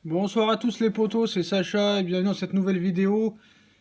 Bonsoir à tous les potos, c'est Sacha et bienvenue dans cette nouvelle vidéo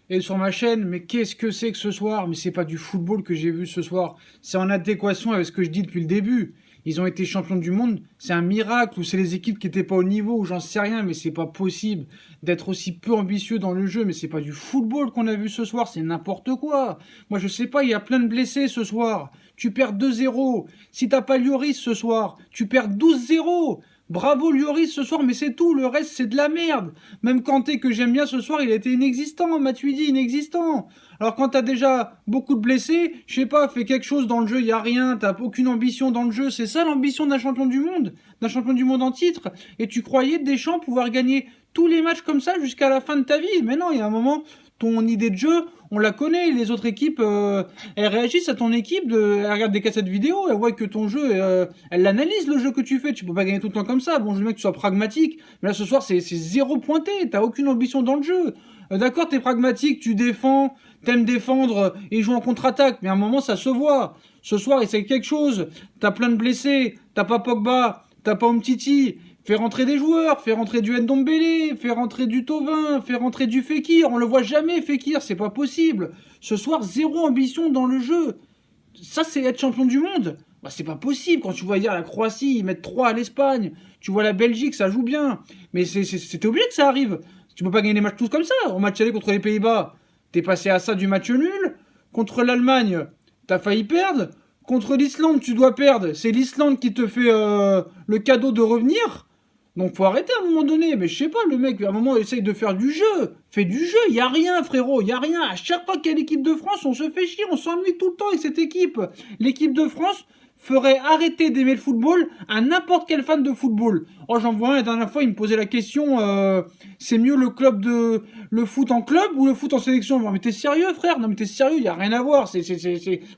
et sur ma chaîne. Mais qu'est-ce que c'est que ce soir? Mais c'est pas du football que j'ai vu ce soir, c'est en adéquation avec ce que je dis depuis le début. Ils ont été champions du monde, c'est un miracle ou c'est les équipes qui étaient pas au niveau ou j'en sais rien, mais c'est pas possible d'être aussi peu ambitieux dans le jeu. Mais c'est pas du football qu'on a vu ce soir, c'est n'importe quoi. Moi je sais pas, il y a plein de blessés ce soir. Tu perds 2-0. Si t'as pas Lloris ce soir, tu perds 12-0. Bravo Lloris ce soir, mais c'est tout, le reste c'est de la merde. Même Kanté que j'aime bien ce soir, il était inexistant, Matuidi inexistant. Alors quand t'as déjà beaucoup de blessés, je sais pas, fais quelque chose dans le jeu, y a rien, t'as aucune ambition dans le jeu, c'est ça l'ambition d'un champion du monde en titre. Et tu croyais Deschamps pouvoir gagner tous les matchs comme ça jusqu'à la fin de ta vie. Mais non, il y a un moment, ton idée de jeu, on la connaît. Les autres équipes, elles réagissent à ton équipe, elles regardent des cassettes vidéo, elles voient que ton jeu, elles l'analysent le jeu que tu fais. Tu peux pas gagner tout le temps comme ça. Bon, je veux bien que tu sois pragmatique, mais là ce soir c'est zéro pointé. T'as aucune ambition dans le jeu. D'accord, t'es pragmatique, tu défends, t'aimes défendre et jouer en contre-attaque, mais à un moment ça se voit. Ce soir, essaye quelque chose. T'as plein de blessés, t'as pas Pogba, t'as pas Umtiti. Fais rentrer des joueurs, fais rentrer du Ndombele, fais rentrer du Thauvin, fais rentrer du Fekir. On le voit jamais, Fekir, c'est pas possible. Ce soir, zéro ambition dans le jeu. Ça, c'est être champion du monde. Bah, c'est pas possible. Quand tu vois hier la Croatie, ils mettent 3 à l'Espagne. Tu vois la Belgique, ça joue bien. Mais c'était obligé que ça arrive. Tu peux pas gagner les matchs tous comme ça. Au match aller contre les Pays-Bas, t'es passé à ça du match nul. Contre l'Allemagne, t'as failli perdre. Contre l'Islande, tu dois perdre. C'est l'Islande qui te fait le cadeau de revenir. Donc faut arrêter à un moment donné, mais je sais pas, le mec à un moment essaye de faire du jeu, fait du jeu, y a rien frérot, y a rien. À chaque fois qu'il y a l'équipe de France, on se fait chier, on s'ennuie tout le temps avec cette équipe. L'équipe de France ferait arrêter d'aimer le football à n'importe quel fan de football. Oh j'en vois un, la dernière fois il me posait la question, c'est mieux le foot en club ou le foot en sélection? Mais t'es sérieux frère? Non mais t'es sérieux, y a rien à voir.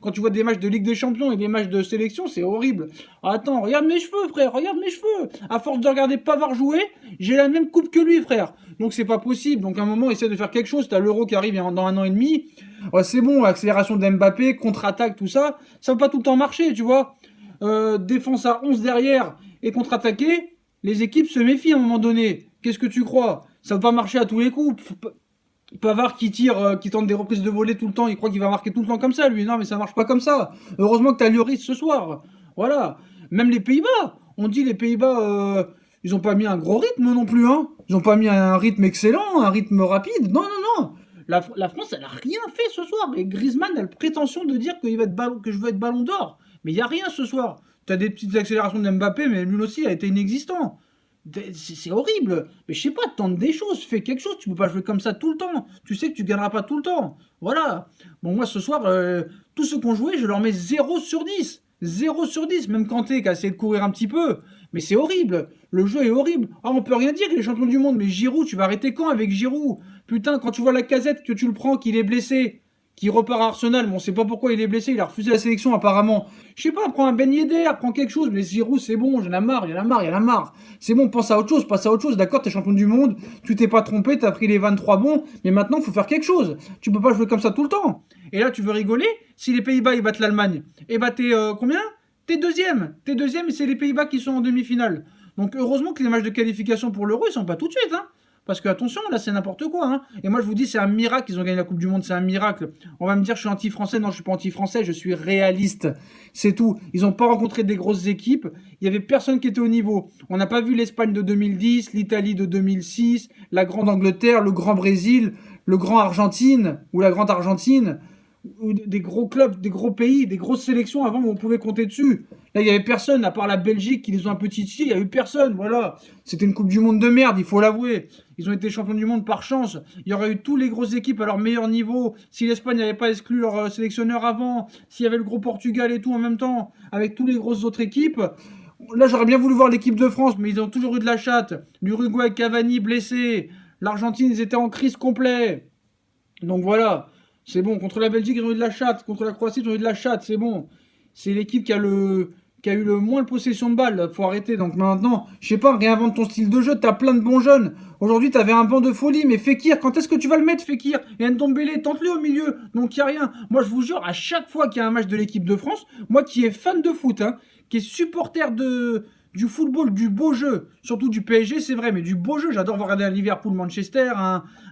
Quand tu vois des matchs de Ligue des Champions et des matchs de sélection, c'est horrible. Attends, regarde mes cheveux frère, regarde mes cheveux. À force de regarder Pavard jouer, j'ai la même coupe que lui frère. Donc c'est pas possible. Donc à un moment essaie de faire quelque chose. T'as l'Euro qui arrive dans un an et demi. Ouais, c'est bon, accélération d'Mbappé, contre-attaque, tout ça, ça va pas tout le temps marcher, tu vois. Défense à 11 derrière et contre-attaquer, les équipes se méfient à un moment donné. Qu'est-ce que tu crois? Ça va pas marcher à tous les coups. Pavard qui tire, qui tente des reprises de volée tout le temps, il croit qu'il va marquer tout le temps comme ça, lui. Non, mais ça marche pas comme ça. Heureusement que t'as Lloris ce soir. Voilà. Même les Pays-Bas. On dit les Pays-Bas, ils ont pas mis un gros rythme non plus, hein. Ils ont pas mis un rythme excellent, un rythme rapide. Non, non, non. La France, elle a rien fait ce soir. Et Griezmann a la prétention de dire que je veux être ballon d'or. Mais il y a rien ce soir. T'as des petites accélérations de Mbappé, mais lui aussi a été inexistant. C'est horrible. Mais je sais pas, tente des choses, fais quelque chose. Tu peux pas jouer comme ça tout le temps. Tu sais que tu gagneras pas tout le temps. Voilà. Bon, moi ce soir, tous ceux qui ont joué, je leur mets 0/10. 0/10. Même Kanté qui a essayé de courir un petit peu. Mais c'est horrible. Le jeu est horrible. Ah, on peut rien dire qu'il est champion du monde. Mais Giroud, tu vas arrêter quand avec Giroud? Putain, quand tu vois la Casette, que tu le prends, qu'il est blessé, qui repart à Arsenal, mais on sait pas pourquoi il est blessé, il a refusé la sélection apparemment. Je sais pas, prends un Ben Yedder, prends quelque chose, mais Giroud c'est bon, j'en ai marre, y'en a marre, y'en a marre. C'est bon, pense à autre chose, passe à autre chose, d'accord, t'es champion du monde, tu t'es pas trompé, t'as pris les 23 bons, mais maintenant faut faire quelque chose. Tu peux pas jouer comme ça tout le temps. Et là tu veux rigoler, si les Pays-Bas ils battent l'Allemagne, et bah t'es combien? T'es deuxième et c'est les Pays-Bas qui sont en demi-finale. Donc heureusement que les matchs de qualification pour l'Euro ils sont pas tout de suite, hein. Parce que attention, là c'est n'importe quoi. Hein. Et moi je vous dis, c'est un miracle qu'ils ont gagné la Coupe du Monde, c'est un miracle. On va me dire je suis anti-français, non je suis pas anti-français, je suis réaliste. C'est tout. Ils n'ont pas rencontré des grosses équipes, il y avait personne qui était au niveau. On n'a pas vu l'Espagne de 2010, l'Italie de 2006, la Grande Angleterre, le Grand Brésil, le Grand Argentine, ou la Grande Argentine, ou des gros clubs, des gros pays, des grosses sélections avant où on pouvait compter dessus. Là, il y avait personne, à part la Belgique qui les ont un peu titillés, il y a eu personne, voilà. C'était une Coupe du Monde de merde, il faut l'avouer. Ils ont été champions du monde par chance. Il y aurait eu tous les grosses équipes à leur meilleur niveau. Si l'Espagne n'avait pas exclu leur sélectionneur avant, s'il y avait le gros Portugal et tout en même temps, avec toutes les grosses autres équipes. Là, j'aurais bien voulu voir l'équipe de France, mais ils ont toujours eu de la chatte. L'Uruguay, Cavani blessé. L'Argentine, ils étaient en crise complète. Donc voilà. C'est bon. Contre la Belgique, ils ont eu de la chatte. Contre la Croatie, ils ont eu de la chatte. C'est bon. C'est l'équipe qui a eu le moins de possession de balle. Faut arrêter. Donc maintenant, je sais pas, réinvente ton style de jeu. T'as plein de bons jeunes. Aujourd'hui, t'avais un banc de folie. Mais Fekir, quand est-ce que tu vas le mettre, Fekir? Et Ndombele, tente-le au milieu. Donc il y a rien. Moi, je vous jure, à chaque fois qu'il y a un match de l'équipe de France, moi qui est fan de foot, hein, qui est supporter du football, du beau jeu. Surtout du PSG, c'est vrai, mais du beau jeu. J'adore regarder un Liverpool-Manchester,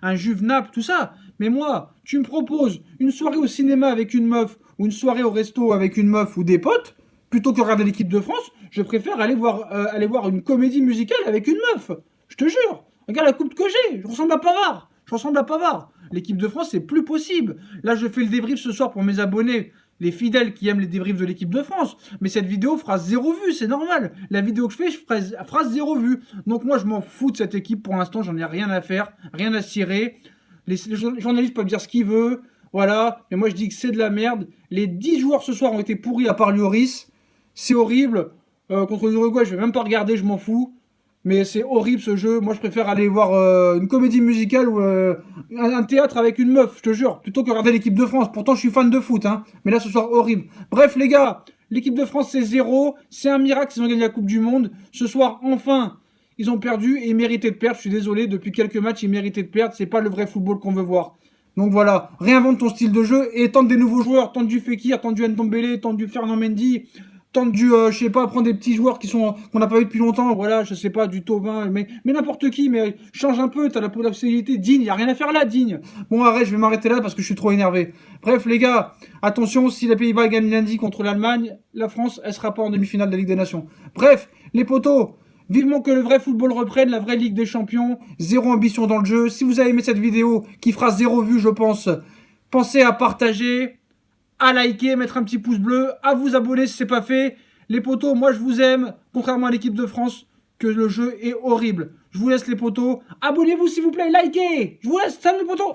un Juve-Naples, tout ça. Mais moi, tu me proposes une soirée au cinéma avec une meuf, ou une soirée au resto avec une meuf ou des potes, plutôt que regarder l'équipe de France, je préfère aller voir une comédie musicale avec une meuf. Je te jure. Regarde la coupe que j'ai. Je ressemble à Pavard. Je ressemble à Pavard. L'équipe de France, c'est plus possible. Là, je fais le débrief ce soir pour mes abonnés, les fidèles qui aiment les débriefs de l'équipe de France. Mais cette vidéo fera 0 vue, c'est normal. La vidéo que je fais fera 0 vue. Donc moi, je m'en fous de cette équipe pour l'instant. J'en ai rien à faire, rien à cirer. Les journalistes peuvent dire ce qu'ils veulent. Voilà. Mais moi, je dis que c'est de la merde. Les 10 joueurs ce soir ont été pourris à part Lloris. C'est horrible. Contre l'Uruguay, je vais même pas regarder, je m'en fous. Mais c'est horrible ce jeu. Moi, je préfère aller voir une comédie musicale ou un théâtre avec une meuf, je te jure, plutôt que regarder l'équipe de France. Pourtant, je suis fan de foot, hein. Mais là, ce soir, horrible. Bref, les gars, l'équipe de France, c'est 0. C'est un miracle qu'ils ont gagné la Coupe du Monde. Ce soir, enfin, ils ont perdu et ils méritaient de perdre. Je suis désolé, depuis quelques matchs, ils méritaient de perdre. C'est pas le vrai football qu'on veut voir. Donc voilà, réinvente ton style de jeu et tente des nouveaux joueurs. Tente du Fekir, tente du Ndombele, tente du Fernand Mendy. Tente du, je sais pas, prendre des petits joueurs qu'on n'a pas vu depuis longtemps, voilà, je sais pas, du Thauvin, mais n'importe qui, mais change un peu, t'as la possibilité. Digne, y a rien à faire là, Digne. Bon, arrête, je vais m'arrêter là parce que je suis trop énervé. Bref, les gars, attention, si les Pays-Bas gagnent lundi contre l'Allemagne, la France, elle sera pas en demi-finale de la Ligue des Nations. Bref, les potos, vivement que le vrai football reprenne, la vraie Ligue des Champions, 0 ambition dans le jeu. Si vous avez aimé cette vidéo, qui fera 0 vue, je pense, pensez à partager, à liker, mettre un petit pouce bleu, à vous abonner si c'est pas fait. Les potos, moi je vous aime, contrairement à l'équipe de France, que le jeu est horrible. Je vous laisse les potos. Abonnez-vous s'il vous plaît, likez. Je vous laisse, salut les potos.